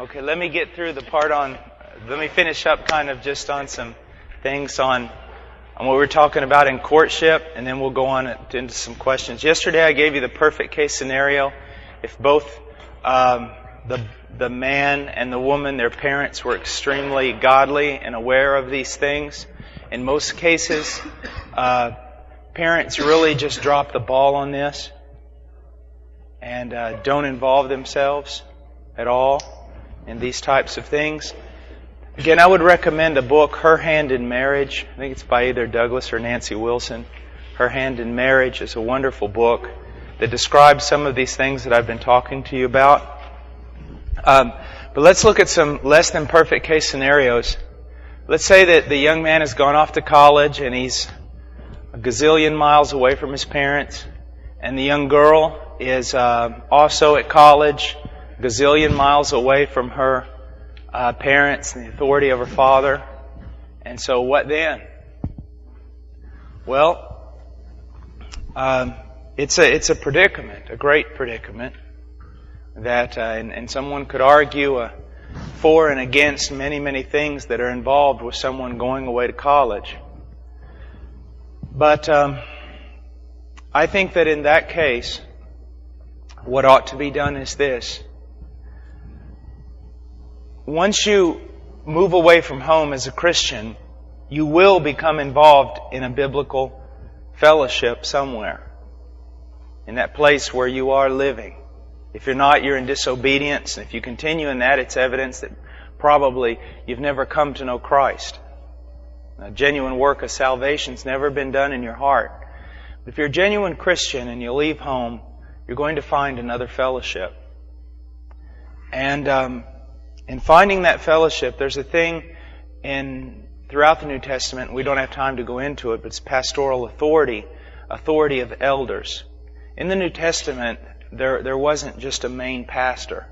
Okay, let me get through the part on, let me finish up kind of just on some things on what we're talking about in courtship, and then we'll go on into some questions. Yesterday I gave you the perfect case scenario. If both the man and the woman, their parents, were extremely godly and aware of these things. In most cases, parents really just drop the ball on this and don't involve themselves at all in these types of things. Again, I would recommend a book, Her Hand in Marriage. I think it's by either Douglas or Nancy Wilson. Her Hand in Marriage is a wonderful book that describes some of these things that I've been talking to you about. But let's look at some less than perfect case scenarios. Let's say that the young man has gone off to college and he's a gazillion miles away from his parents, and the young girl is also at college, a gazillion miles away from her parents and the authority of her father. And so what then? Well, it's a predicament, a great predicament, that and someone could argue for and against many things that are involved with someone going away to college. But I think that in that case, what ought to be done is this. Once you move away from home as a Christian, you will become involved in a biblical fellowship somewhere, in that place where you are living. If you're not, you're in disobedience. And if you continue in that, it's evidence that probably you've never come to know Christ. A genuine work of salvation's never been done in your heart. But if you're a genuine Christian and you leave home, you're going to find another fellowship. And in finding that fellowship, there's a thing throughout the New Testament, we don't have time to go into it, but it's pastoral authority of elders. In the New Testament, there wasn't just a main pastor.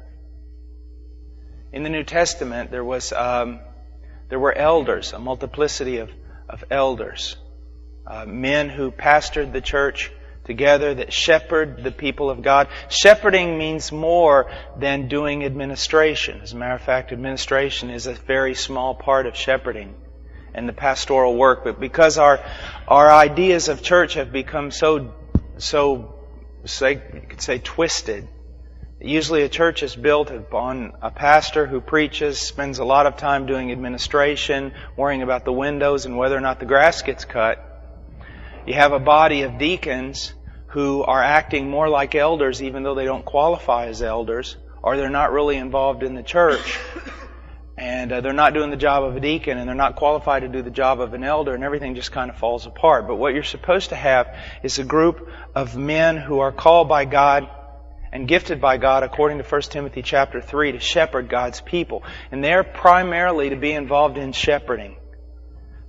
In the New Testament, there were elders, a multiplicity of elders, men who pastored the church together, that shepherd the people of God. Shepherding means more than doing administration. As a matter of fact, administration is a very small part of shepherding and the pastoral work. But because our ideas of church have become so you could say twisted. Usually a church is built upon a pastor who preaches, spends a lot of time doing administration, worrying about the windows and whether or not the grass gets cut. You have a body of deacons who are acting more like elders even though they don't qualify as elders, or they're not really involved in the church. And they're not doing the job of a deacon, and they're not qualified to do the job of an elder, and everything just kind of falls apart. But what you're supposed to have is a group of men who are called by God and gifted by God, according to 1 Timothy chapter 3, to shepherd God's people. And they're primarily to be involved in shepherding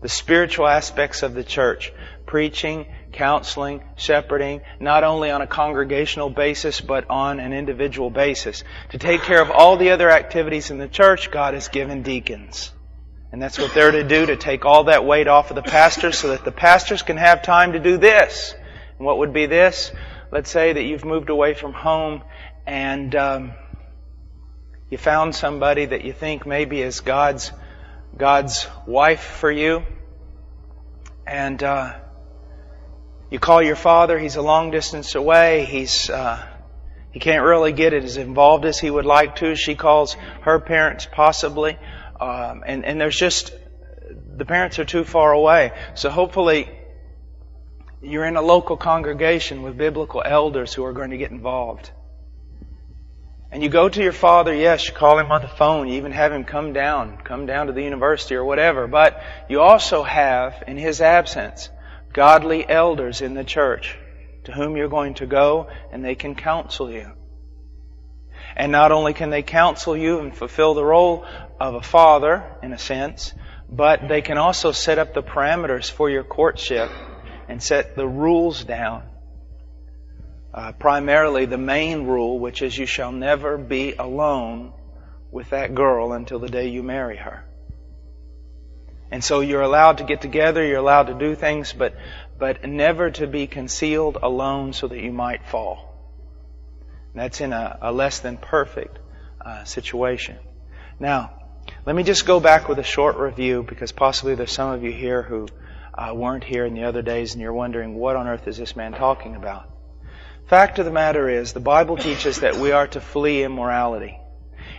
the spiritual aspects of the church. Preaching, counseling, shepherding, not only on a congregational basis, but on an individual basis. To take care of all the other activities in the church, God has given deacons. And that's what they're to do, to take all that weight off of the pastors so that the pastors can have time to do this. And what would be this? Let's say that you've moved away from home and you found somebody that you think maybe is God's wife for you. And you call your father, he's a long distance away, he can't really get it as involved as he would like to. She calls her parents possibly, and there's just, the parents are too far away. So hopefully you're in a local congregation with biblical elders who are going to get involved. And you go to your father, yes, you call him on the phone, you even have him come down to the university or whatever, but you also have, in his absence, godly elders in the church to whom you're going to go, and they can counsel you. And not only can they counsel you and fulfill the role of a father, in a sense, but they can also set up the parameters for your courtship and set the rules down. Primarily the main rule, which is you shall never be alone with that girl until the day you marry her. And so you're allowed to get together, you're allowed to do things, but never to be concealed alone so that you might fall. And that's in a less than perfect situation. Now, let me just go back with a short review, because possibly there's some of you here who weren't here in the other days and you're wondering, what on earth is this man talking about? Fact of the matter is, the Bible teaches that we are to flee immorality.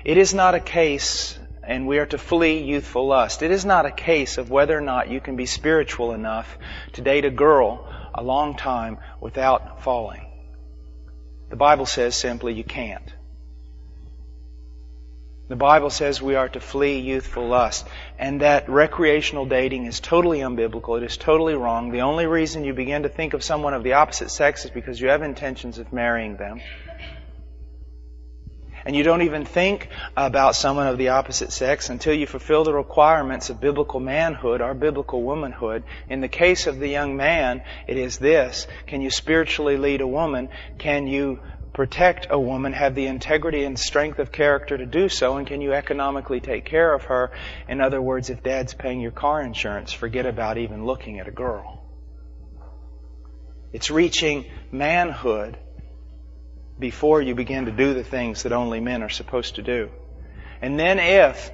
It is not a case, and we are to flee youthful lust. It is not a case of whether or not you can be spiritual enough to date a girl a long time without falling. The Bible says simply you can't. The Bible says we are to flee youthful lust, and that recreational dating is totally unbiblical. It is totally wrong. The only reason you begin to think of someone of the opposite sex is because you have intentions of marrying them. And you don't even think about someone of the opposite sex until you fulfill the requirements of biblical manhood or biblical womanhood. In the case of the young man, it is this: can you spiritually lead a woman? Can you protect a woman, have the integrity and strength of character to do so, and can you economically take care of her? In other words, if Dad's paying your car insurance, forget about even looking at a girl. It's reaching manhood before you begin to do the things that only men are supposed to do. And then if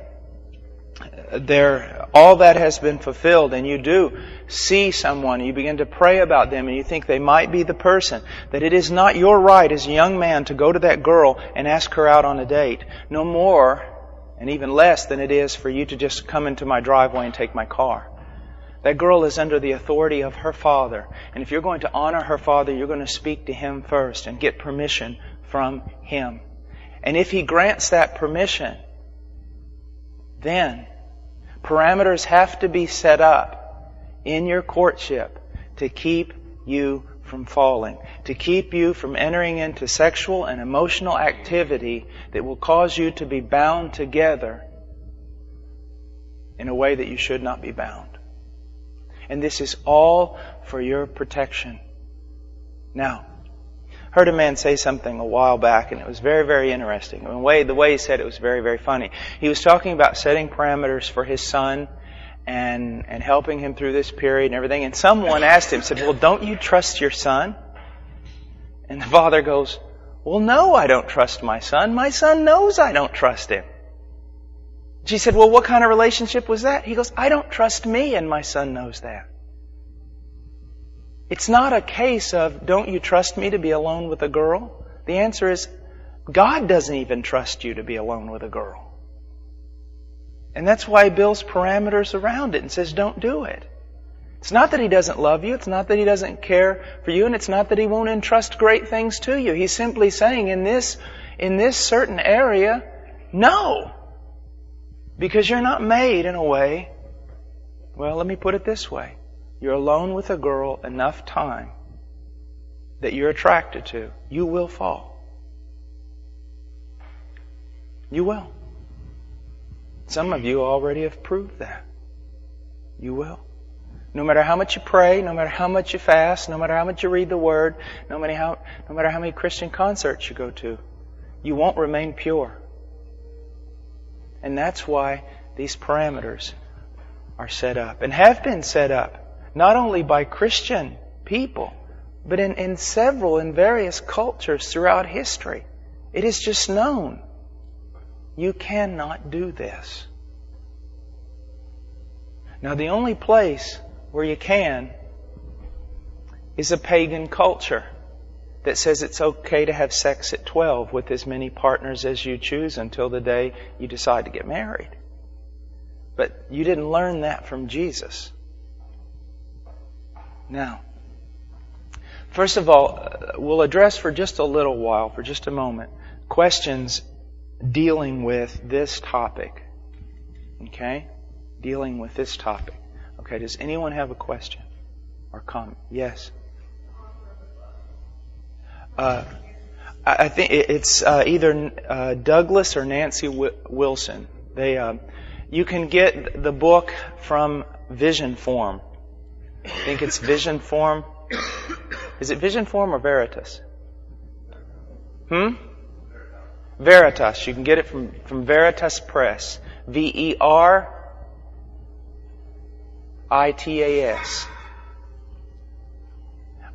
all that has been fulfilled and you do see someone, you begin to pray about them and you think they might be the person, that it is not your right as a young man to go to that girl and ask her out on a date. No more, and even less than it is for you to just come into my driveway and take my car. That girl is under the authority of her father. And if you're going to honor her father, you're going to speak to him first and get permission from him. And if he grants that permission, then parameters have to be set up in your courtship to keep you from falling, to keep you from entering into sexual and emotional activity that will cause you to be bound together in a way that you should not be bound. And this is all for your protection. Now, I heard a man say something a while back, and it was very, very interesting. The way he said it was very, very funny. He was talking about setting parameters for his son and helping him through this period and everything. And someone asked him, said, "Well, don't you trust your son?" And the father goes, "Well, no, I don't trust my son. My son knows I don't trust him." She said, "Well, what kind of relationship was that?" He goes, "I don't trust me, and my son knows that." It's not a case of, don't you trust me to be alone with a girl? The answer is, God doesn't even trust you to be alone with a girl. And that's why He builds parameters around it and says, don't do it. It's not that He doesn't love you. It's not that He doesn't care for you. And it's not that He won't entrust great things to you. He's simply saying, in this certain area, no. Because you're not made in a way, well, let me put it this way. You're alone with a girl enough time that you're attracted to, you will fall. You will. Some of you already have proved that. You will. No matter how much you pray, no matter how much you fast, no matter how much you read the Word, no matter how many Christian concerts you go to, you won't remain pure. And that's why these parameters are set up and have been set up. Not only by Christian people, but in various cultures throughout history. It is just known. You cannot do this. Now, the only place where you can is a pagan culture that says it's okay to have sex at 12 with as many partners as you choose until the day you decide to get married. But you didn't learn that from Jesus. Now, first of all, we'll address for just a little while, for just a moment, questions dealing with this topic. Okay? Dealing with this topic. Okay, does anyone have a question or comment? Yes? I think it's either Douglas or Nancy Wilson. You can get the book from Vision Form. I think it's Vision Form. Is it Vision Form or Veritas? Veritas. You can get it from Veritas Press. Veritas.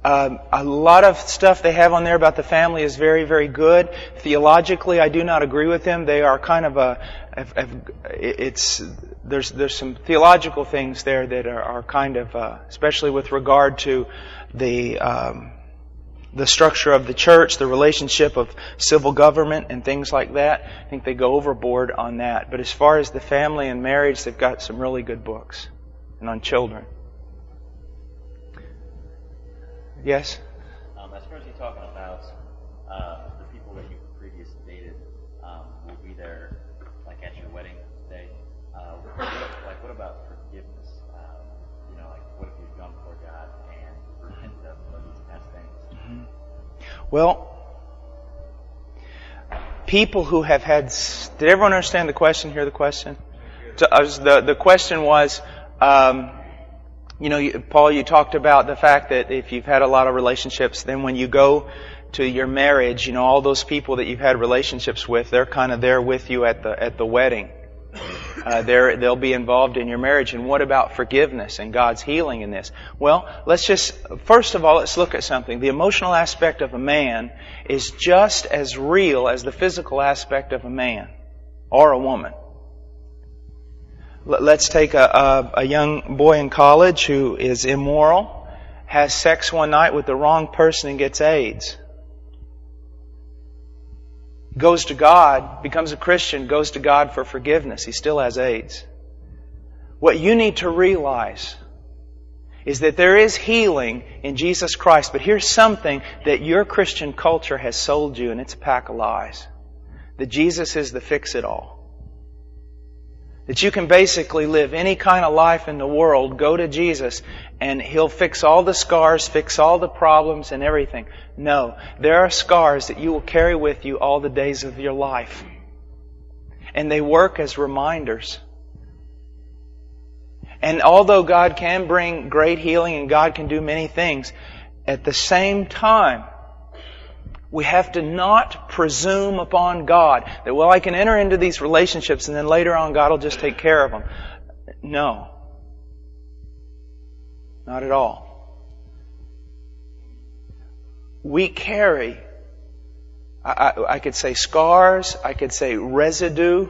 A lot of stuff they have on there about the family is very, very good. Theologically, I do not agree with them. They are kind of there's some theological things there that are kind of, especially with regard to the structure of the church, the relationship of civil government and things like that. I think they go overboard on that. But as far as the family and marriage, they've got some really good books. And on children. Yes? As far as you're talking about the people that you previously dated will be there like at your wedding day. What about forgiveness? What if you've gone before God and repented of these past things? Mm-hmm. Well, people who have had... Did everyone understand the question? Hear the question? The question was... Paul, you talked about the fact that if you've had a lot of relationships, then when you go to your marriage, all those people that you've had relationships with, they're kind of there with you at the wedding. They'll be involved in your marriage. And what about forgiveness and God's healing in this? Well, first of all, let's look at something. The emotional aspect of a man is just as real as the physical aspect of a man or a woman. Let's take a young boy in college who is immoral, has sex one night with the wrong person and gets AIDS. Goes to God, becomes a Christian, goes to God for forgiveness. He still has AIDS. What you need to realize is that there is healing in Jesus Christ, but here's something that your Christian culture has sold you, and it's a pack of lies. That Jesus is the fix-it-all. That you can basically live any kind of life in the world, go to Jesus, and He'll fix all the scars, fix all the problems and everything. No, there are scars that you will carry with you all the days of your life. And they work as reminders. And although God can bring great healing and God can do many things, at the same time, we have to not presume upon God that, I can enter into these relationships and then later on God will just take care of them. No. Not at all. We carry, I could say scars, I could say residue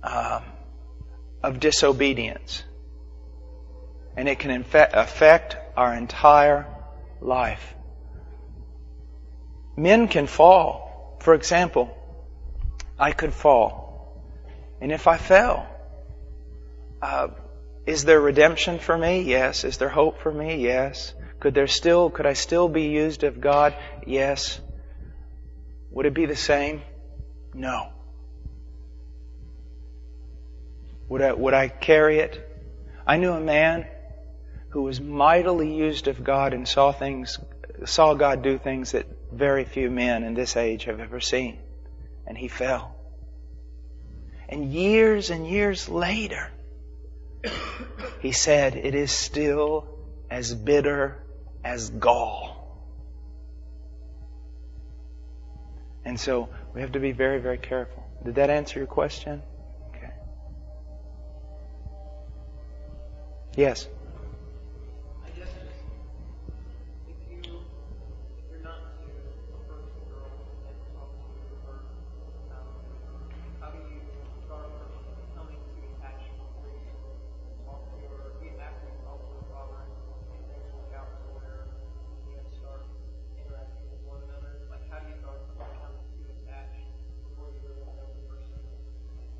of disobedience. And it can affect our entire life. Men can fall. For example, I could fall. And if I fell, is there redemption for me? Yes. Is there hope for me? Yes. Could I still be used of God? Yes. Would it be the same? No. Would I carry it? I knew a man who was mightily used of God and saw God do things that very few men in this age have ever seen. And he fell. And years later, he said, "It is still as bitter as gall." And so we have to be very, very careful. Did that answer your question? Okay. Yes.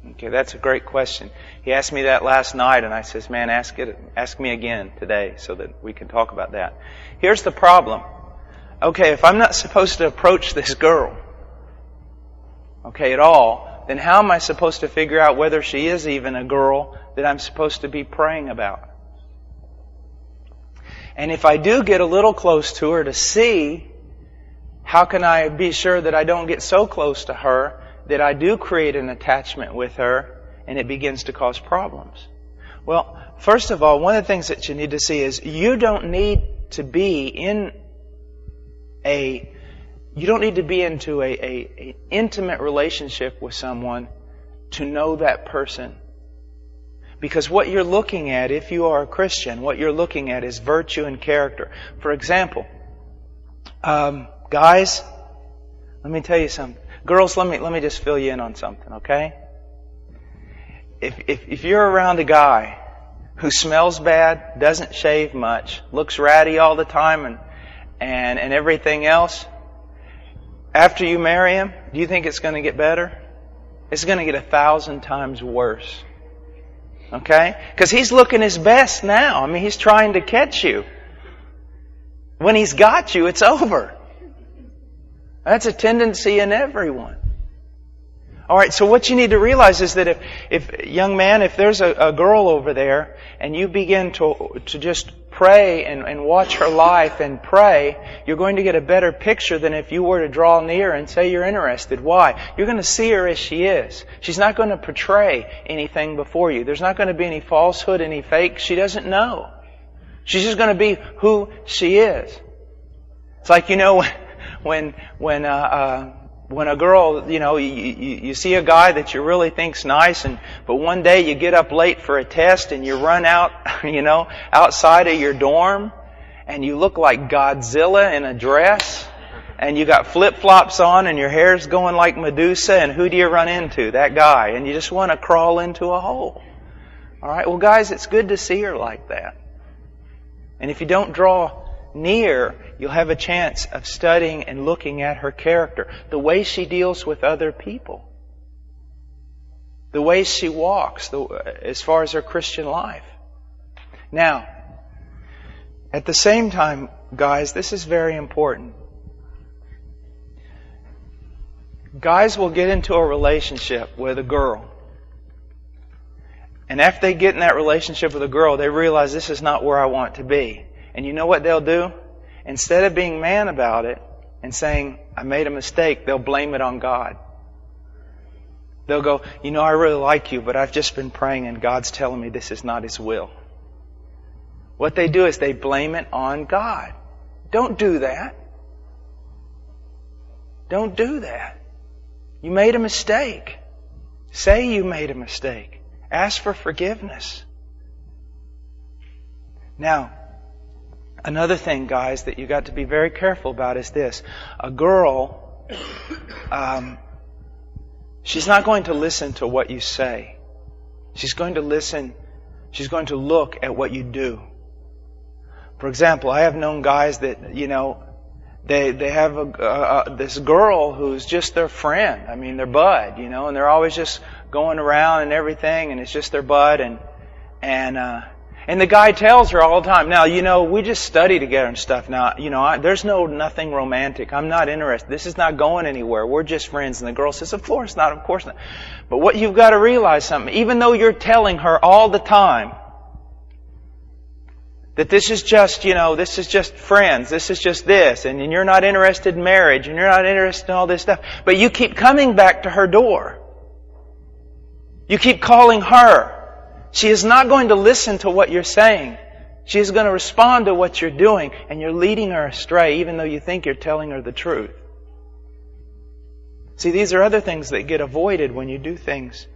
Okay, that's a great question. He asked me that last night, and I says, "Man, ask me again today so that we can talk about that." Here's the problem. Okay, if I'm not supposed to approach this girl, at all, then how am I supposed to figure out whether she is even a girl that I'm supposed to be praying about? And if I do get a little close to her to see, how can I be sure that I don't get so close to her that I do create an attachment with her and it begins to cause problems? Well, first of all, one of the things that you need to see is you don't need to be into a intimate relationship with someone to know that person. Because what you're looking at, if you are a Christian, what you're looking at is virtue and character. For example, guys, let me tell you something. Girls, let me just fill you in on something, okay? If you're around a guy who smells bad, doesn't shave much, looks ratty all the time, and everything else, after you marry him, do you think it's going to get better? It's going to get 1,000 times worse. Okay? Because he's looking his best now. I mean, he's trying to catch you. When he's got you, it's over. That's a tendency in everyone. Alright, so what you need to realize is that if young man, if there's a girl over there, and you begin to just pray and watch her life and pray, you're going to get a better picture than if you were to draw near and say you're interested. Why? You're going to see her as she is. She's not going to portray anything before you. There's not going to be any falsehood, any fake. She doesn't know. She's just going to be who she is. It's like, when a girl, you see a guy that you really think's nice, but one day you get up late for a test and you run out, outside of your dorm, and you look like Godzilla in a dress, and you got flip-flops on, and your hair's going like Medusa, and who do you run into? That guy. And you just want to crawl into a hole. Alright, well guys, it's good to see her like that. And if you don't draw near, you'll have a chance of studying and looking at her character. The way she deals with other people. The way she walks, as far as her Christian life. Now, at the same time, guys, this is very important. Guys will get into a relationship with a girl. And after they get in that relationship with a girl, they realize this is not where I want to be. And you know what they'll do? Instead of being man about it and saying, I made a mistake, they'll blame it on God. They'll go, I really like you, but I've just been praying and God's telling me this is not His will. What they do is they blame it on God. Don't do that. Don't do that. You made a mistake. Say you made a mistake. Ask for forgiveness. Now, another thing, guys, that you got to be very careful about is this. A girl, she's not going to listen to what you say. She's going to listen. She's going to look at what you do. For example, I have known guys that, they have this girl who's just their friend. I mean, their bud, and they're always just going around and everything, and it's just their bud, and the guy tells her all the time, now, we just study together and stuff. Now, there's nothing romantic. I'm not interested. This is not going anywhere. We're just friends. And the girl says, of course not, of course not. But what you've got to realize something, even though you're telling her all the time that this is just, this is just friends, this is just this, and you're not interested in marriage, and you're not interested in all this stuff, but you keep coming back to her door. You keep calling her. She is not going to listen to what you're saying. She is going to respond to what you're doing, and you're leading her astray even though you think you're telling her the truth. See, these are other things that get avoided when you do things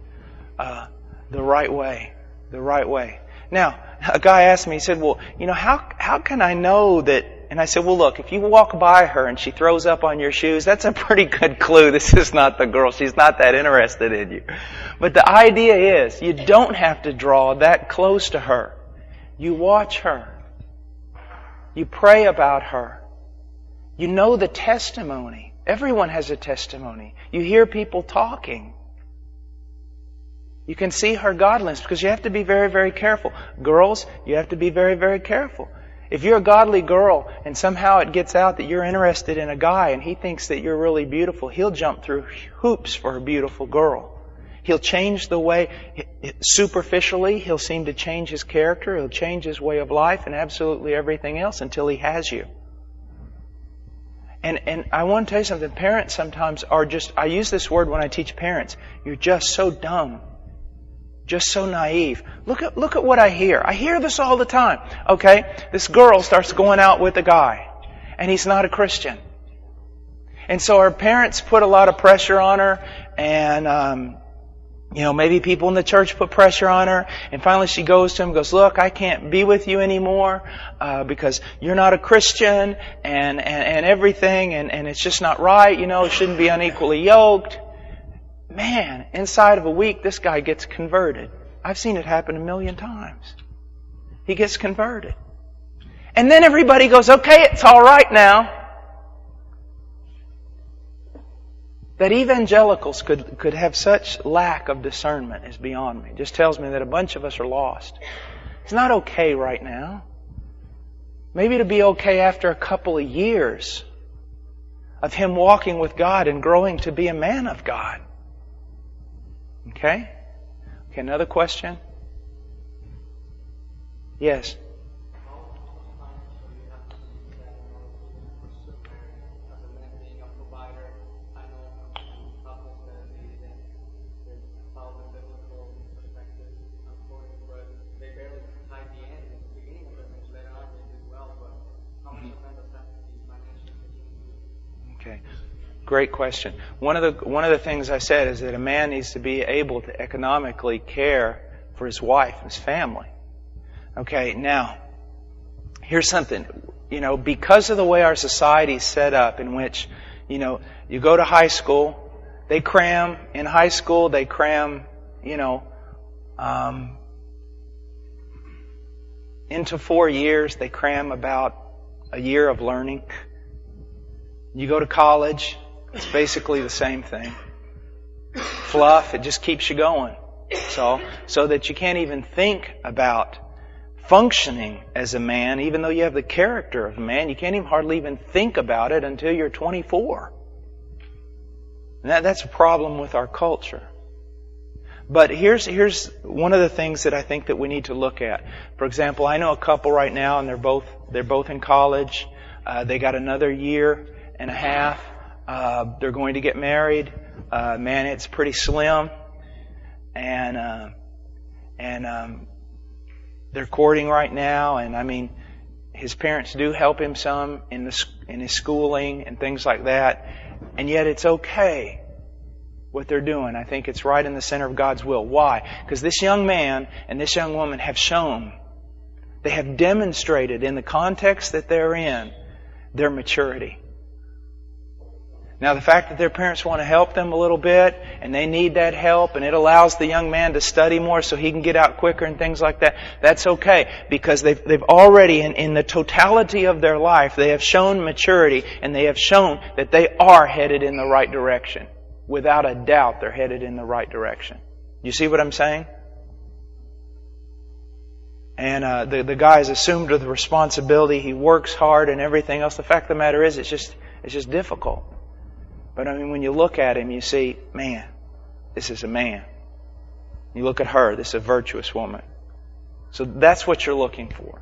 the right way. The right way. Now, a guy asked me, he said, well, how can I know that? And I said, well, look, if you walk by her and she throws up on your shoes, that's a pretty good clue. This is not the girl. She's not that interested in you. But the idea is, you don't have to draw that close to her. You watch her. You pray about her. You know the testimony. Everyone has a testimony. You hear people talking. You can see her godliness, because you have to be very, very careful. Girls, you have to be very, very careful. If you're a godly girl and somehow it gets out that you're interested in a guy and he thinks that you're really beautiful, he'll jump through hoops for a beautiful girl. He'll change the way, superficially, he'll seem to change his character, he'll change his way of life and absolutely everything else until he has you. And I want to tell you something, parents sometimes are just, I use this word when I teach parents, you're just so dumb. Just so naive. Look at what I hear. I hear this all the time. Okay, this girl starts going out with a guy, and he's not a Christian. And so her parents put a lot of pressure on her, and Maybe people in the church put pressure on her, and finally she goes to him and goes, look, I can't be with you anymore because you're not a Christian and everything, and it's just not right, it shouldn't be unequally yoked. Man, inside of a week, this guy gets converted. I've seen it happen 1,000,000 times. He gets converted. And then everybody goes, okay, it's all right now. That evangelicals could have such lack of discernment is beyond me. It just tells me that a bunch of us are lost. It's not okay right now. Maybe it'll be okay after a couple of years of him walking with God and growing to be a man of God. Okay? Okay, another question? Yes. Okay. Great question. One of the things I said is that a man needs to be able to economically care for his wife and his family. Okay, now, here's something. Because of the way our society is set up, in which, you go to high school, they cram, in high school, they cram, into 4 years, they cram about a year of learning. You go to college, it's basically the same thing. Fluff, it just keeps you going. So that you can't even think about functioning as a man, even though you have the character of a man, you can't even hardly even think about it until you're 24. And that's a problem with our culture. But here's one of the things that I think that we need to look at. For example, I know a couple right now, and they're both in college. They got another year and a half. They're going to get married. Man, it's pretty slim. And they're courting right now. And I mean, his parents do help him some in his schooling and things like that. And yet it's okay what they're doing. I think it's right in the center of God's will. Why? Because this young man and this young woman have shown, they have demonstrated in the context that they're in, their maturity. Now, the fact that their parents want to help them a little bit, and they need that help, and it allows the young man to study more so he can get out quicker and things like that, that's okay. Because they've already, in the totality of their life, they have shown maturity, and they have shown that they are headed in the right direction. Without a doubt, they're headed in the right direction. You see what I'm saying? And the guy has assumed the responsibility. He works hard and everything else. The fact of the matter is, it's just difficult. But I mean, when you look at him, you see, man, this is a man. You look at her, this is a virtuous woman. So that's what you're looking for.